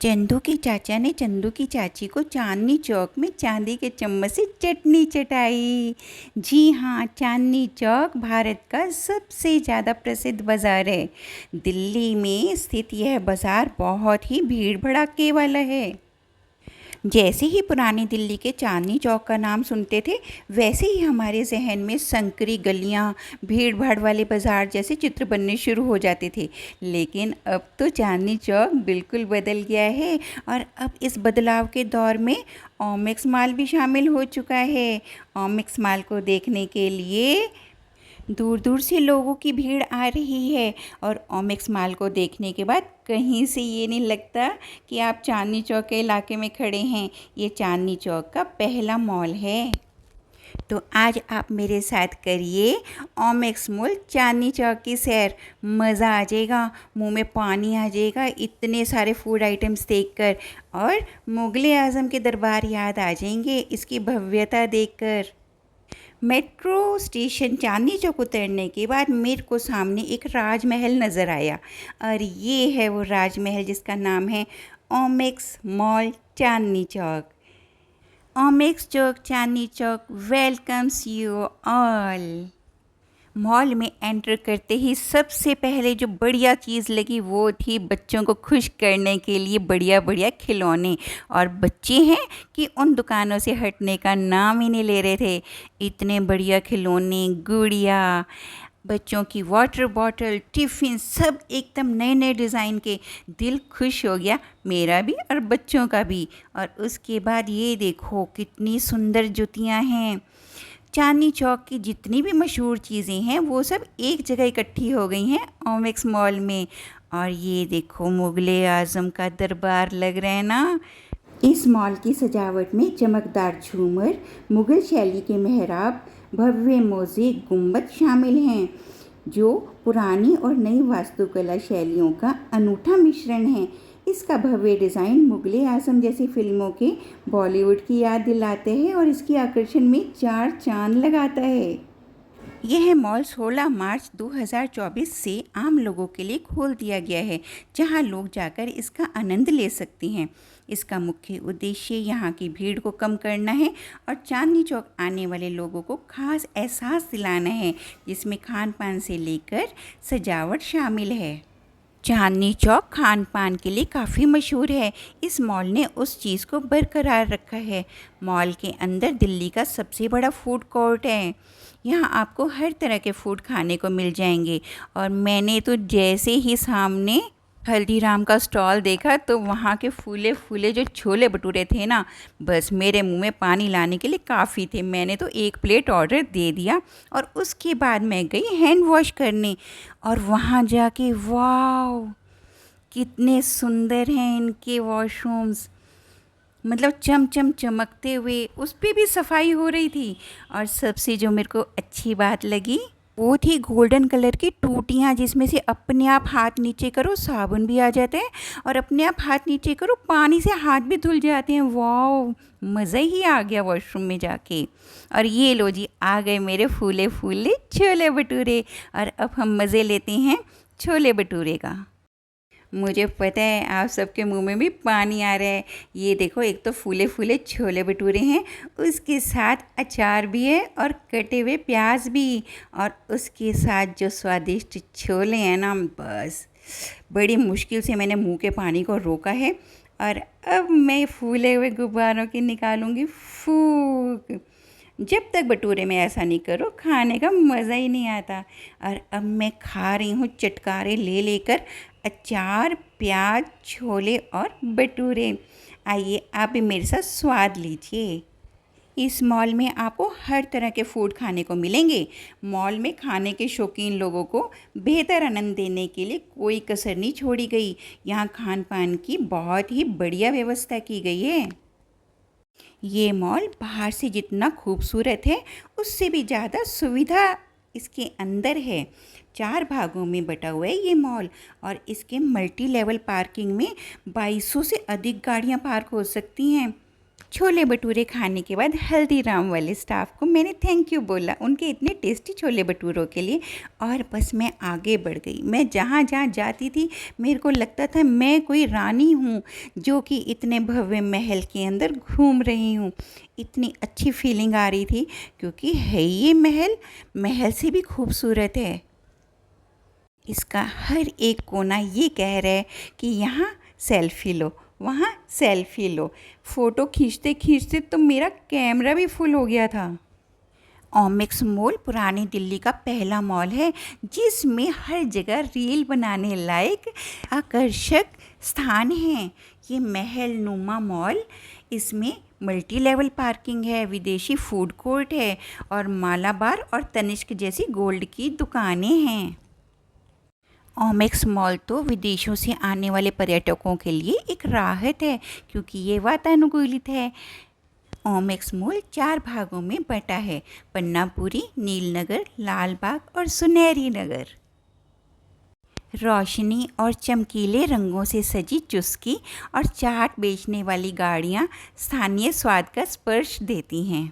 चंदू के चाचा ने चंदू की चाची को चांदनी चौक में चांदी के चम्मच से चटनी चटाई। जी हाँ, चांदनी चौक भारत का सबसे ज़्यादा प्रसिद्ध बाज़ार है। दिल्ली में स्थित यह बाज़ार बहुत ही भीड़ भड़ाके वाला है। जैसे ही पुरानी दिल्ली के चांदनी चौक का नाम सुनते थे, वैसे ही हमारे जहन में संकरी गलियां, भीड़ भाड़ वाले बाज़ार जैसे चित्र बनने शुरू हो जाते थे। लेकिन अब तो चांदनी चौक बिल्कुल बदल गया है और अब इस बदलाव के दौर में ओमेक्स मॉल भी शामिल हो चुका है। ओमेक्स मॉल को देखने के लिए दूर दूर से लोगों की भीड़ आ रही है और ओमेक्स मॉल को देखने के बाद कहीं से ये नहीं लगता कि आप चांदनी चौक के इलाके में खड़े हैं। ये चांदनी चौक का पहला मॉल है। तो आज आप मेरे साथ करिए ओमेक्स मॉल चांदनी चौक की सैर। मज़ा आ जाएगा, मुंह में पानी आ जाएगा इतने सारे फूड आइटम्स देखकर, और मुग़ल आज़म के दरबार याद आ जाएंगे इसकी भव्यता देखकर। मेट्रो स्टेशन चांदनी चौक उतरने के बाद मेरे को सामने एक राजमहल नज़र आया, और ये है वो राजमहल जिसका नाम है Omaxe mall Chandni Chowk. Omaxe Chowk Chandni Chowk welcomes you all. Mall में एंटर करते ही सबसे पहले जो बढ़िया चीज़ लगी वो थी बच्चों को खुश करने के लिए बढ़िया बढ़िया खिलौने। और बच्चे हैं कि उन दुकानों से हटने का नाम ही नहीं ले रहे थे। इतने बढ़िया खिलौने, गुड़िया, बच्चों की वाटर बॉटल, टिफ़िन, सब एकदम नए नए डिज़ाइन के। दिल खुश हो गया, मेरा भी और बच्चों का भी। और उसके बाद ये देखो कितनी सुंदर जुतियाँ हैं। चांदनी चौक की जितनी भी मशहूर चीज़ें हैं वो सब एक जगह इकट्ठी हो गई हैं ओमेक्स मॉल में। और ये देखो मुग़ल आज़म का दरबार लग रहा है ना। इस मॉल की सजावट में चमकदार झूमर, मुग़ल शैली के मेहराब, भव्य मोज़ेक गुंबद शामिल हैं, जो पुरानी और नई वास्तुकला शैलियों का अनूठा मिश्रण है। इसका भव्य डिज़ाइन मुग़ल आज़म जैसी फिल्मों के बॉलीवुड की याद दिलाते हैं और इसकी आकर्षण में चार चांद लगाता है। यह मॉल 16 मार्च 2024 से आम लोगों के लिए खोल दिया गया है, जहां लोग जाकर इसका आनंद ले सकते हैं। इसका मुख्य उद्देश्य यहाँ की भीड़ को कम करना है और चांदनी चौक आने वाले लोगों को खास एहसास दिलाना है, जिसमें खान पान से लेकर सजावट शामिल है। चांदनी चौक खान पान के लिए काफ़ी मशहूर है। इस मॉल ने उस चीज़ को बरकरार रखा है। मॉल के अंदर दिल्ली का सबसे बड़ा फूड कोर्ट है। यहाँ आपको हर तरह के फूड खाने को मिल जाएंगे। और मैंने तो जैसे ही सामने हल्दीराम का स्टॉल देखा तो वहाँ के फूले फूले जो छोले भटूरे थे ना, बस मेरे मुंह में पानी लाने के लिए काफ़ी थे। मैंने तो एक प्लेट ऑर्डर दे दिया और उसके बाद मैं गई हैंड वॉश करने। और वहाँ जाके वाह, कितने सुंदर हैं इनके वॉशरूम्स, मतलब चमचम चमकते हुए। उस पर भी सफाई हो रही थी। और सबसे जो मेरे को अच्छी बात लगी वो थी गोल्डन कलर की टूटियाँ, जिसमें से अपने आप हाथ नीचे करो साबुन भी आ जाते हैं और अपने आप हाथ नीचे करो पानी से हाथ भी धुल जाते हैं। वाह, मज़ा ही आ गया वॉशरूम में जाके। और ये लो जी, आ गए मेरे फूले फूले छोले भटूरे। और अब हम मज़े लेते हैं छोले भटूरे का। मुझे पता है आप सबके मुंह में भी पानी आ रहा है। ये देखो, एक तो फूले फूले छोले भटूरे हैं, उसके साथ अचार भी है और कटे हुए प्याज भी, और उसके साथ जो स्वादिष्ट छोले हैं ना, बस बड़ी मुश्किल से मैंने मुंह के पानी को रोका है। और अब मैं फूले हुए गुब्बारों की निकालूंगी फूक। जब तक भटूरे में ऐसा नहीं करो, खाने का मज़ा ही नहीं आता। और अब मैं खा रही हूँ चटकारे ले लेकर, अचार, प्याज, छोले और भटूरे। आइए आप भी मेरे साथ स्वाद लीजिए। इस मॉल में आपको हर तरह के फूड खाने को मिलेंगे। मॉल में खाने के शौकीन लोगों को बेहतर आनंद देने के लिए कोई कसर नहीं छोड़ी गई। यहाँ खान पान की बहुत ही बढ़िया व्यवस्था की गई है। ये मॉल बाहर से जितना खूबसूरत है, उससे भी ज़्यादा सुविधा इसके अंदर है। 4 भागों में बटा हुआ है ये मॉल, और इसके मल्टी लेवल पार्किंग में 2200 से अधिक गाड़ियाँ पार्क हो सकती हैं। छोले भटूरे खाने के बाद हल्दीराम वाले स्टाफ को मैंने थैंक यू बोला उनके इतने टेस्टी छोले भटूरों के लिए। और बस मैं आगे बढ़ गई। मैं जहाँ जहाँ जाती थी मेरे को लगता था मैं कोई रानी हूँ जो कि इतने भव्य महल के अंदर घूम रही हूँ। इतनी अच्छी फीलिंग आ रही थी क्योंकि है ये महल महल से भी खूबसूरत है। इसका हर एक कोना ये कह रहा है कि यहाँ सेल्फ़ी लो, वहाँ सेल्फ़ी लो। फ़ोटो खींचते खींचते तो मेरा कैमरा भी फुल हो गया था। ओमेक्स मॉल पुरानी दिल्ली का पहला मॉल है जिसमें हर जगह रील बनाने लायक आकर्षक स्थान हैं। ये महल नुमा मॉल, इसमें मल्टी लेवल पार्किंग है, विदेशी फूड कोर्ट है और मालाबार और तनिष्क जैसी गोल्ड की दुकानें हैं। ओमेक्स मॉल तो विदेशों से आने वाले पर्यटकों के लिए एक राहत है क्योंकि ये वातानुकूलित है। ओमेक्स मॉल 4 भागों में बटा है, पन्नापुरी, नीलनगर, लालबाग और सुनहरी नगर। रोशनी और चमकीले रंगों से सजी चुस्की और चाट बेचने वाली गाड़ियाँ स्थानीय स्वाद का स्पर्श देती हैं।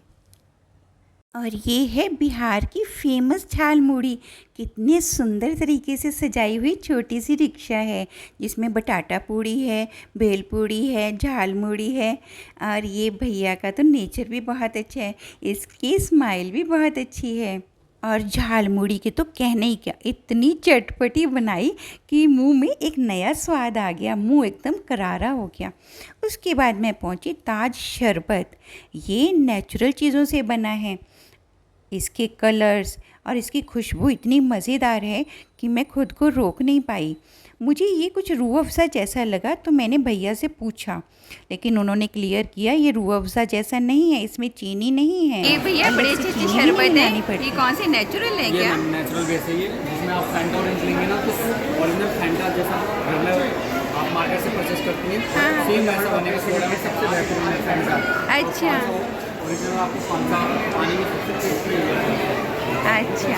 और ये है बिहार की फेमस झालमुड़ी। कितने सुंदर तरीके से सजाई हुई छोटी सी रिक्शा है जिसमें बटाटा पूड़ी है, भेलपूड़ी है, झालमुड़ी है। और ये भैया का तो नेचर भी बहुत अच्छा है, इसकी स्माइल भी बहुत अच्छी है। और झालमुड़ी के तो कहने ही क्या, इतनी चटपटी बनाई कि मुंह में एक नया स्वाद आ गया, मुंह एकदम करारा हो गया। उसके बाद मैं पहुंची ताज शरबत। ये नेचुरल चीज़ों से बना है। इसके कलर्स और इसकी खुशबू इतनी मज़ेदार है कि मैं खुद को रोक नहीं पाई। मुझे ये कुछ रूह अफ़ज़ा जैसा लगा तो मैंने भैया से पूछा, लेकिन उन्होंने क्लियर किया ये रूह अफ़ज़ा जैसा नहीं है, इसमें चीनी नहीं है। ये भैया बड़े अच्छी शरबत है, ये कौन सी नेचुरल है क्या? नेचुरल बेस है ये, जिसमें आप फैंटा ऑरेंज लेंगे ना तो ओरिजिनल फैंटा जैसा आप मार्केट से परचेस करती हैं सेम वैसा बनेगा। सोडा में सबसे बेहतरीन है फैंटा। अच्छा, ओरिजिनल आपको फंटा पानी में सबसे टेस्टी है। अच्छा।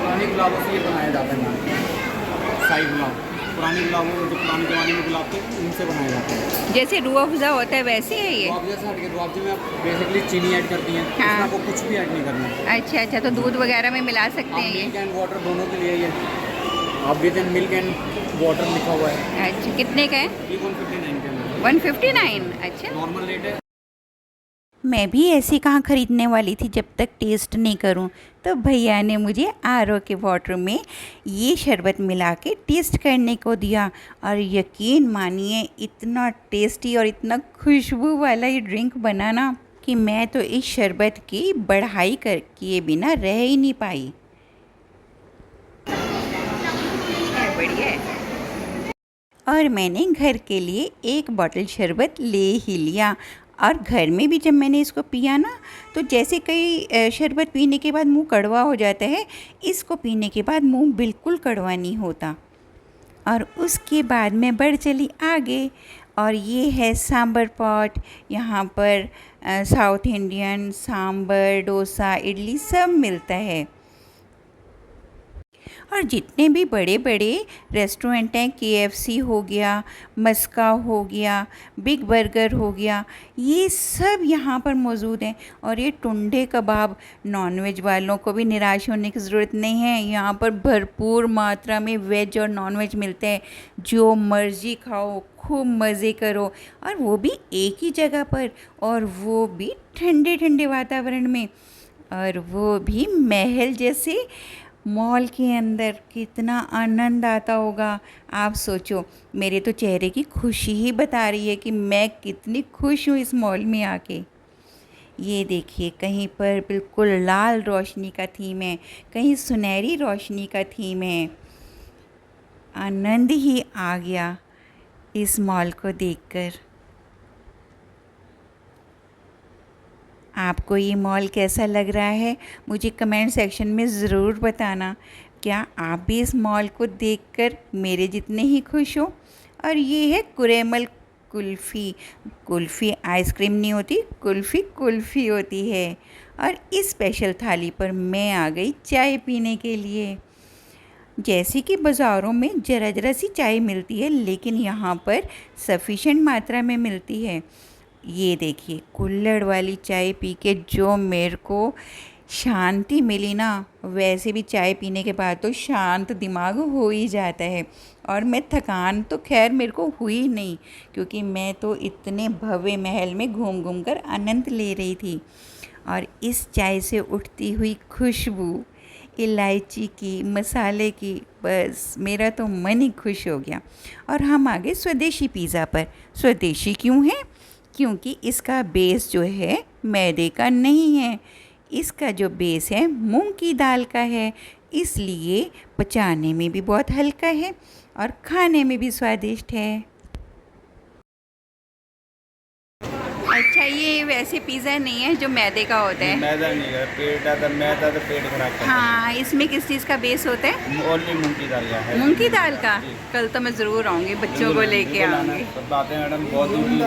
पुराने गुलाबों से ये बनाया जाता है, शाही गुलाब। पुराने गुलाबों जो पुराने ज़माने में गुलाब थे उनसे बनाया जाता है। जैसे रूह अफ़ज़ा होता है वैसे है ये? रूह अफ़ज़ा से हटके रूह अफ़ज़ा में आप बेसिकली चीनी ऐड करती हैं, हाँ। इसमें आपको कुछ भी ऐड नहीं करना है। अच्छा अच्छा, तो दूध वगैरह में मिला सकते आप हैं ये? मिल्क एंड वाटर दोनों के लिए ये आप with in milk and water लिखा हुआ है। अच्छा, कितने का है? ये 159 का है। 159। अच्छा, नॉर्मल रेट है। मैं भी ऐसे कहाँ ख़रीदने वाली थी जब तक टेस्ट नहीं करूं, तो भैया ने मुझे आरओ के वाटर में ये शरबत मिला के टेस्ट करने को दिया। और यकीन मानिए इतना टेस्टी और इतना खुशबू वाला ये ड्रिंक बना ना कि मैं तो इस शरबत की बढ़ाई कर किए बिना रह ही नहीं पाई। बढ़िया है। और मैंने घर के लिए एक बॉटल शरबत ले ही लिया। और घर में भी जब मैंने इसको पिया ना तो जैसे कई शरबत पीने के बाद मुंह कड़वा हो जाता है, इसको पीने के बाद मुंह बिल्कुल कड़वा नहीं होता। और उसके बाद मैं बढ़ चली आगे और ये है सांबर पॉट। यहाँ पर साउथ इंडियन सांबर, डोसा, इडली सब मिलता है। और जितने भी बड़े बड़े रेस्टोरेंट हैं, KFC हो गया, मस्का हो गया, बिग बर्गर हो गया, ये सब यहाँ पर मौजूद हैं। और ये टुंडे कबाब, नॉनवेज वालों को भी निराश होने की ज़रूरत नहीं है। यहाँ पर भरपूर मात्रा में वेज और नॉनवेज मिलते हैं, जो मर्ज़ी खाओ, खूब मज़े करो। और वो भी एक ही जगह पर, और वो भी ठंडे ठंडे वातावरण में, और वो भी महल जैसे मॉल के अंदर। कितना आनंद आता होगा आप सोचो। मेरे तो चेहरे की खुशी ही बता रही है कि मैं कितनी खुश हूँ इस मॉल में आके। ये देखिए, कहीं पर बिल्कुल लाल रोशनी का थीम है, कहीं सुनहरी रोशनी का थीम है। आनंद ही आ गया इस मॉल को देखकर। आपको ये मॉल कैसा लग रहा है मुझे कमेंट सेक्शन में ज़रूर बताना। क्या आप भी इस मॉल को देखकर मेरे जितने ही खुश हो? और ये है कुरेमल कुल्फ़ी। कुल्फ़ी आइसक्रीम नहीं होती, कुल्फ़ी कुल्फ़ी होती है। और इस स्पेशल थाली पर मैं आ गई चाय पीने के लिए। जैसे कि बाज़ारों में ज़रा ज़रा सी चाय मिलती है, लेकिन यहाँ पर सफिशेंट मात्रा में मिलती है। ये देखिए कुल्हड़ वाली चाय पी के जो मेरे को शांति मिली ना, वैसे भी चाय पीने के बाद तो शांत दिमाग हो ही जाता है। और मैं थकान तो खैर मेरे को हुई नहीं, क्योंकि मैं तो इतने भव्य महल में घूम घूम कर आनंद ले रही थी। और इस चाय से उठती हुई खुशबू इलायची की, मसाले की, बस मेरा तो मन ही खुश हो गया। और हम आ गए स्वदेशी पिज़्ज़ा पर। स्वदेशी क्यों है? क्योंकि इसका बेस जो है मैदे का नहीं है, इसका जो बेस है मूंग की दाल का है, इसलिए पचाने में भी बहुत हल्का है और खाने में भी स्वादिष्ट है। अच्छा, ये वैसे पिज़्ज़ा नहीं है जो मैदे का होता है। मैदा नहीं है, पेट आता मैदा तो पेट खराब करता हाँ, इसमें किस चीज़ का बेस होता है? है। ओनली मूंग की दाल का है। मूंग की दाल का। कल तो मैं ज़रूर आऊँगी, बच्चों को लेके आऊँगी। बातें मैडम बहुत दूर दूर से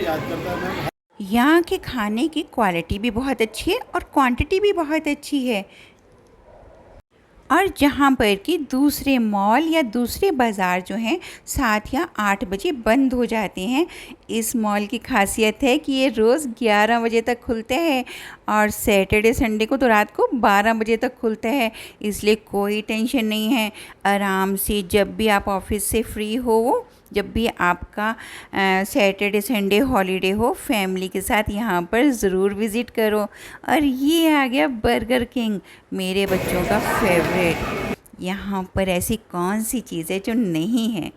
आते हैं। यहाँ के खाने की क्वालिटी भी बहुत अच्छी है और क्वांटिटी भी बहुत अच्छी है। और जहाँ पर कि दूसरे मॉल या दूसरे बाज़ार जो हैं 7 या 8 बजे बंद हो जाते हैं, इस मॉल की खासियत है कि ये रोज़ 11 बजे तक खुलते हैं और सैटरडे संडे को तो रात को 12 बजे तक खुलता है। इसलिए कोई टेंशन नहीं है, आराम से जब भी आप ऑफिस से फ्री हो, जब भी आपका सैटरडे संडे हॉलीडे हो, फैमिली के साथ यहाँ पर ज़रूर विज़िट करो। और ये आ गया बर्गर किंग, मेरे बच्चों का फेवरेट। यहाँ पर ऐसी कौन सी चीज़ है जो नहीं है?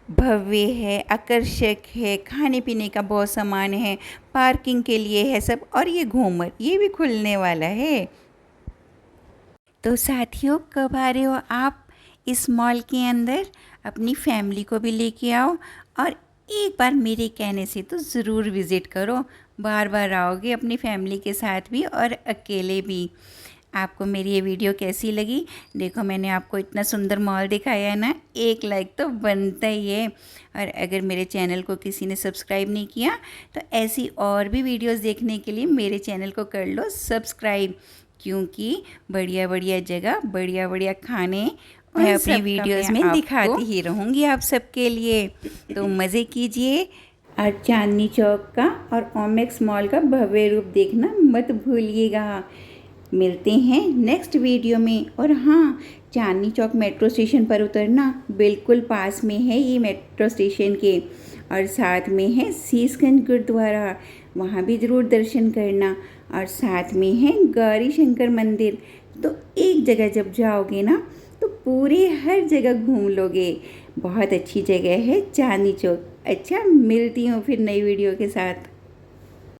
भव्य है, आकर्षक है, खाने पीने का बहुत सामान है, पार्किंग के लिए है सब, और ये घूमर ये भी खुलने वाला है। तो साथियों, कब आ रहे हो आप इस मॉल के अंदर? अपनी फैमिली को भी लेके आओ और एक बार मेरे कहने से तो ज़रूर विज़िट करो। बार बार आओगे अपनी फैमिली के साथ भी और अकेले भी। आपको मेरी ये वीडियो कैसी लगी? देखो, मैंने आपको इतना सुंदर मॉल दिखाया है ना, एक लाइक तो बनता ही है। और अगर मेरे चैनल को किसी ने सब्सक्राइब नहीं किया तो ऐसी और भी वीडियोस देखने के लिए मेरे चैनल को कर लो सब्सक्राइब, क्योंकि बढ़िया बढ़िया जगह, बढ़िया बढ़िया खाने मैं अपनी वीडियोस में दिखाती ही रहूँगी आप सबके लिए। तो मज़े कीजिए और चांदनी चौक का और ओमेक्स मॉल का भव्य रूप देखना मत भूलिएगा। मिलते हैं नेक्स्ट वीडियो में। और हाँ, चांदनी चौक मेट्रो स्टेशन पर उतरना, बिल्कुल पास में है ये मेट्रो स्टेशन के, और साथ में है शीशगंज गुरुद्वारा, वहाँ भी ज़रूर दर्शन करना। और साथ में है गौरी शंकर मंदिर। तो एक जगह जब जाओगे ना तो पूरे हर जगह घूम लोगे। बहुत अच्छी जगह है चांदनी चौक। अच्छा, मिलती हूँ फिर नई वीडियो के साथ।